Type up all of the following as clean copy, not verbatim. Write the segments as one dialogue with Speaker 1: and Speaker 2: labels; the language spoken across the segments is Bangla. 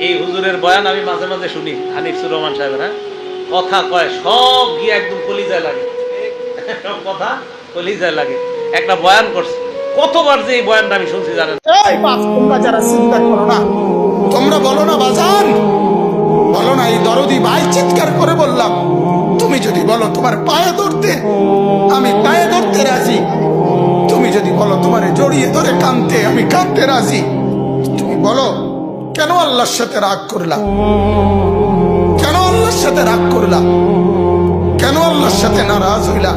Speaker 1: এই হুজুরের বয়ান আমি মাঝে মাঝে শুনি, হানিফুর রহমান সাহেবের। হ্যাঁ, কথা কয় সব গিয়ে একদম কলিজায় লাগে, সব কথা কলিজায় লাগে। একটা বয়ান করছে, কতবার যে এই বয়ানটা আমি শুনছি জানেন।
Speaker 2: এই বাপ, তোমরা যারা চিন্তা করো না, তোমরা বলো না বাজান, বলো না এই দরদি ভাই চিৎকার করে বললাম, তুমি যদি বলো তোমার পায়ে ধরতে, আমি পায়ে ধরতে রাজি। তুমি যদি বলো তোমার জড়িয়ে ধরে কাঁদতে, আমি কাঁদতে রাজি। তুমি বলো কেন আল্লাহর সাথে রাগ করলা, কেন আল্লাহর সাথে রাগ করলা, কেন আল্লাহর সাথে নারাজ হইলা,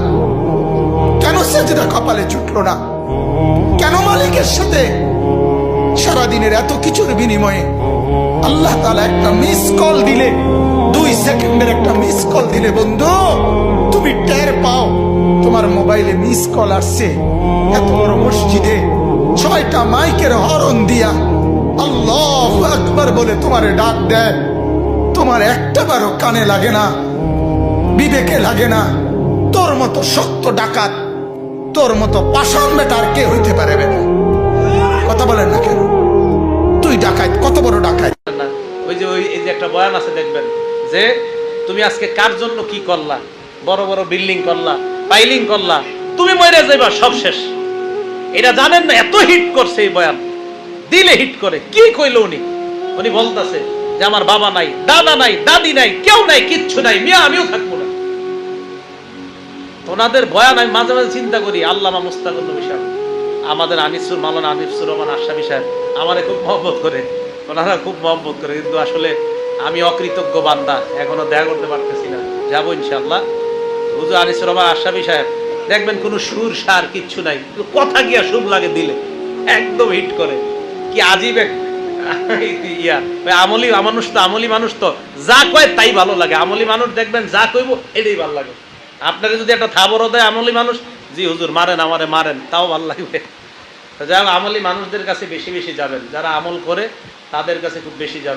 Speaker 2: কেন সেজদা কপালে চুটলো না, কেন মালিকের সাথে সারাদিনের এত কিছুর বিনিময়ে আল্লাহ তাআলা একটা মিস কল দিলে, 2 সেকেন্ডের একটা মিস কল দিলে বন্ধু তুমি টের পাও তোমার মোবাইলে মিস কল আসছে। এত বড় মসজিদে 6টা মাইকের হরন দিয়া আল্লাহু আকবার বলে তোমারে ডাক দেয়, তোমার একটা বারও কানে লাগে না, বিবেকে লাগে না। তোর মতো সত্য ডাকাত, তোর মতো পাষাণ বেটার কে হইতে পারে? বেটা কথা বলেন না কেন? তুই ডাকাত, কত বড় ডাকাত।
Speaker 1: ওই যে এই যে একটা বয়ান আছে দেখবেন, যে তুমি আজকে কার জন্য কি করলা, বড় বড় বিল্ডিং করলা, পাইলিং করলা, তুমি মরে যাইবা, সব শেষ। এটা জানেন না? এত হিট করছে এই বয়ান, দিলে হিট করে। কি কইলো উনি? উনি বলতেছে যে আমার বাবা নাই, দাদা নাই, দাদি নাই, কেউ নাই, কিচ্ছু নাই, মিয়া আমিও থাকবো না। ওনাদের বয়ান আমি মাঝে মাঝে চিন্তা করি, আল্লামা মুস্তাকুর নবী সাহেব, আমাদের মাওলানা আনিসুর রহমান আশরাফি সাহেব আমারে খুব মহব্বত করে, ওনারা খুব মহব্বত করে, কিন্তু আসলে আমি অকৃতজ্ঞ বান্দা, এখনো দেখা করতে পারতেছি না। যাবো ইনশাআল্লাহ। হুজুর আনিসুর রহমান আশরাফি সাহেব দেখবেন কোনো সুর সার কিচ্ছু নাই, কথা গিয়া শুভ লাগে, দিলে একদম হিট করে। কি আজীব এক ইয়া। আমলি মানুষ তো, আমলি মানুষ তো যা কয় তাই ভালো লাগে। আমলি মানুষ দেখবেন যা কইব এটাই ভালো লাগে। আপনারা যদি একটা থাবরও দেয় আমলি মানুষ, জি হুজুর মারেন, আমারে মারেন, তাও ভালো লাগবে। যাই হোক, আমলি মানুষদের কাছে বেশি বেশি যাবেন, যারা আমল করে তাদের কাছে খুব বেশি যাবেন।